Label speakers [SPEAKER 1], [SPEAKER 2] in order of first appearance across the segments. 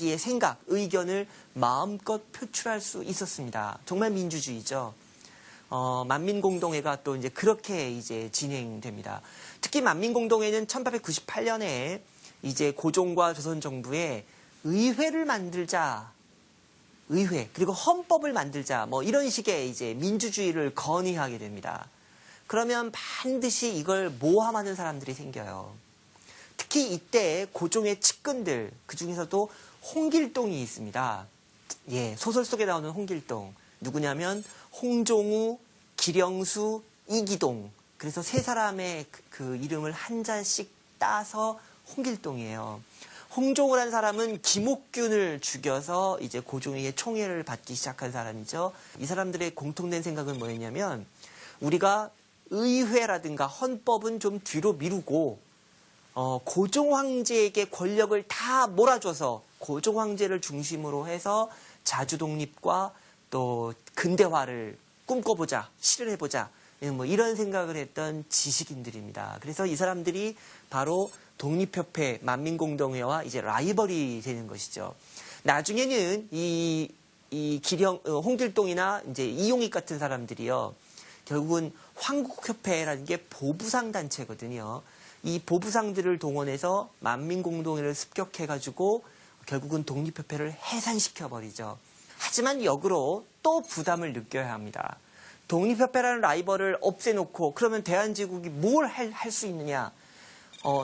[SPEAKER 1] 자기의 생각, 의견을 마음껏 표출할 수 있었습니다. 정말 민주주의죠. 만민공동회가 또 이제 그렇게 이제 진행됩니다. 특히 만민공동회는 1898년에 이제 고종과 조선정부에 의회를 만들자, 의회, 그리고 헌법을 만들자, 뭐 이런 식의 이제 민주주의를 건의하게 됩니다. 그러면 반드시 이걸 모함하는 사람들이 생겨요. 특히 이때 고종의 측근들, 그 중에서도 홍길동이 있습니다. 예, 소설 속에 나오는 홍길동. 누구냐면 홍종우, 기령수, 이기동. 그래서 세 사람의 그 이름을 한자씩 따서 홍길동이에요. 홍종우라는 사람은 김옥균을 죽여서 이제 고종에게 총애를 받기 시작한 사람이죠. 이 사람들의 공통된 생각은 뭐였냐면 우리가 의회라든가 헌법은 좀 뒤로 미루고 고종 황제에게 권력을 다 몰아줘서 고종 황제를 중심으로 해서 자주 독립과 또 근대화를 꿈꿔보자, 실현해보자, 뭐 이런 생각을 했던 지식인들입니다. 그래서 이 사람들이 바로 독립협회, 만민공동회와 이제 라이벌이 되는 것이죠. 나중에는 이 홍길동이나 이제 이용익 같은 사람들이요, 결국은 황국협회라는 게 보부상 단체거든요. 이 보부상들을 동원해서 만민공동회를 습격해가지고 결국은 독립협회를 해산시켜버리죠. 하지만 역으로 또 부담을 느껴야 합니다. 독립협회라는 라이벌을 없애놓고 그러면 대한제국이 뭘 할 수 있느냐.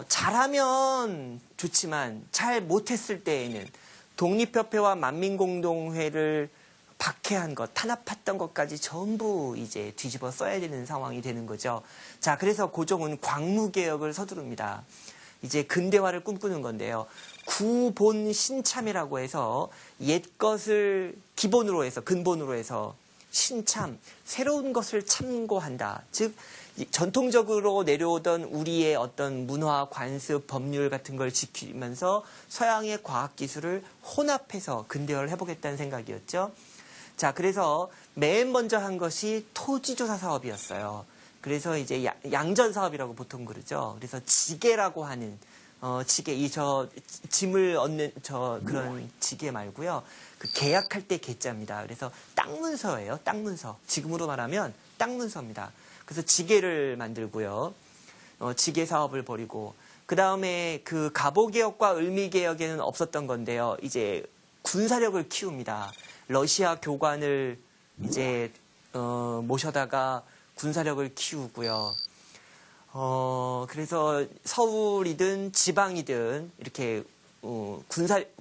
[SPEAKER 1] 잘하면 좋지만 잘 못했을 때에는 독립협회와 만민공동회를 박해한 것, 탄압했던 것까지 전부 이제 뒤집어 써야 되는 상황이 되는 거죠. 자, 그래서 고종은 광무개혁을 서두릅니다. 이제 근대화를 꿈꾸는 건데요. 구본신참이라고 해서 옛 것을 기본으로 해서, 근본으로 해서 신참, 새로운 것을 참고한다. 즉, 전통적으로 내려오던 우리의 어떤 문화, 관습, 법률 같은 걸 지키면서 서양의 과학기술을 혼합해서 근대화를 해보겠다는 생각이었죠. 자, 그래서 맨 먼저 한 것이 토지조사 사업이었어요. 그래서 이제 양전 사업이라고 보통 그러죠. 그래서 지게라고 하는, 지게, 짐을 얻는 그런 지게 말고요. 그 계약할 때 계자입니다. 그래서 땅 문서예요. 땅 문서. 지금으로 말하면 땅 문서입니다. 그래서 지게를 만들고요. 지게 사업을 벌이고, 그 다음에 그 갑오개혁과 을미개혁에는 없었던 건데요. 이제 군사력을 키웁니다. 러시아 교관을 이제 모셔다가 군사력을 키우고요. 그래서 서울이든 지방이든 이렇게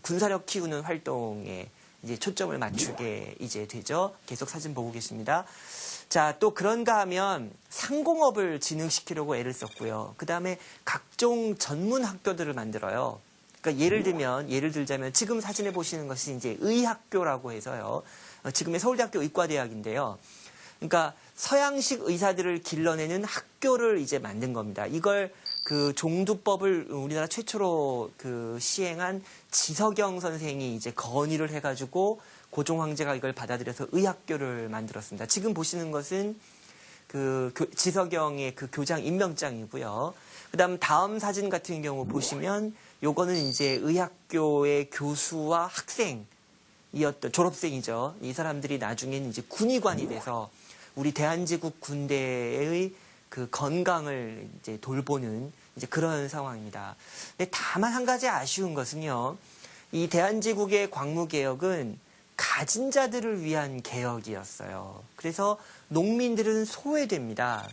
[SPEAKER 1] 군사력 키우는 활동에 이제 초점을 맞추게 이제 되죠. 계속 사진 보고 계십니다. 자, 또 그런가 하면 상공업을 진흥시키려고 애를 썼고요. 그 다음에 각종 전문 학교들을 만들어요. 그러니까 예를 들자면 지금 사진에 보시는 것이 이제 의학교라고 해서요. 지금의 서울대학교 의과대학인데요. 그러니까 서양식 의사들을 길러내는 학교를 이제 만든 겁니다. 이걸 그 종두법을 우리나라 최초로 그 시행한 지석영 선생이 이제 건의를 해가지고 고종 황제가 이걸 받아들여서 의학교를 만들었습니다. 지금 보시는 것은 그 지석영의 그 교장 임명장이고요. 그다음 다음 사진 같은 경우 보시면 요거는 이제 의학교의 교수와 학생이었던 졸업생이죠. 이 사람들이 나중에는 이제 군의관이 돼서 우리 대한제국 군대의 그 건강을 이제 돌보는 이제 그런 상황입니다. 근데 다만 한 가지 아쉬운 것은요. 이 대한제국의 광무개혁은 가진 자들을 위한 개혁이었어요. 그래서 농민들은 소외됩니다.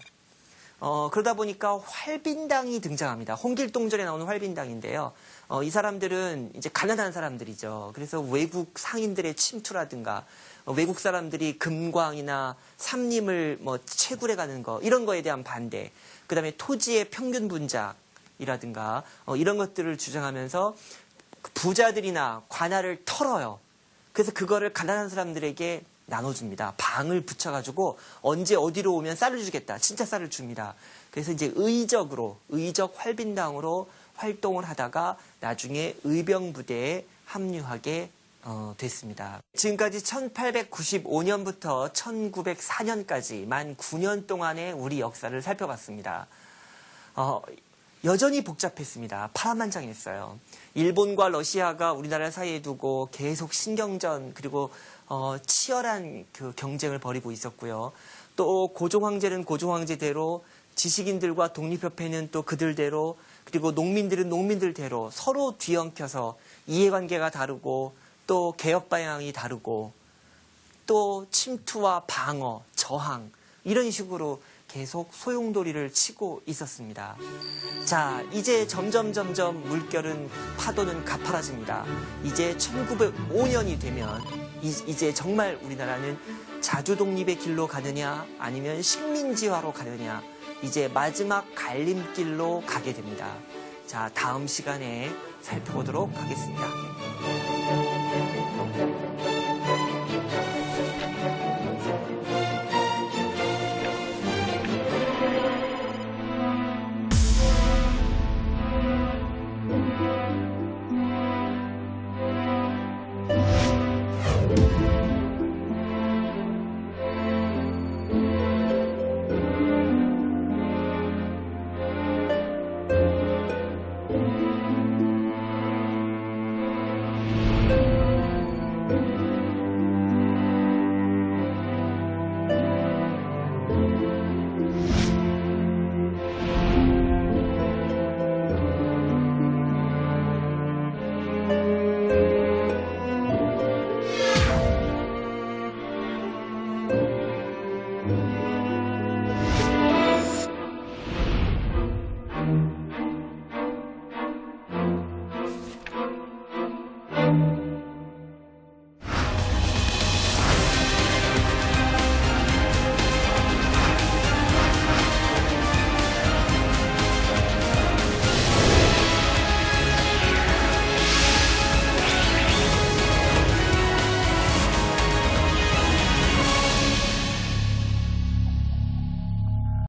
[SPEAKER 1] 그러다 보니까 활빈당이 등장합니다. 홍길동전에 나오는 활빈당인데요. 이 사람들은 이제 가난한 사람들이죠. 그래서 외국 상인들의 침투라든가 외국 사람들이 금광이나 삼림을 뭐 채굴해 가는 거 이런 거에 대한 반대. 그다음에 토지의 평균 분작이라든가 이런 것들을 주장하면서 부자들이나 관할을 털어요. 그래서 그거를 가난한 사람들에게 나눠줍니다. 방을 붙여가지고 언제 어디로 오면 쌀을 주겠다. 진짜 쌀을 줍니다. 그래서 이제 의적 활빈당으로 활동을 하다가 나중에 의병부대에 합류하게 됐습니다. 지금까지 1895년부터 1904년까지 만 9년 동안의 우리 역사를 살펴봤습니다. 여전히 복잡했습니다. 파란만장했어요. 일본과 러시아가 우리나라 사이에 두고 계속 신경전 그리고 치열한 그 경쟁을 벌이고 있었고요. 또 고종황제는 고종황제대로, 지식인들과 독립협회는 또 그들대로, 그리고 농민들은 농민들대로 서로 뒤엉켜서 이해관계가 다르고 또 개혁 방향이 다르고 또 침투와 방어, 저항 이런 식으로 계속 소용돌이를 치고 있었습니다. 자, 이제 점점 물결은 파도는 가파라집니다. 이제 1905년이 되면 이제 정말 우리나라는 자주독립의 길로 가느냐 아니면 식민지화로 가느냐 이제 마지막 갈림길로 가게 됩니다. 자, 다음 시간에 살펴보도록 하겠습니다.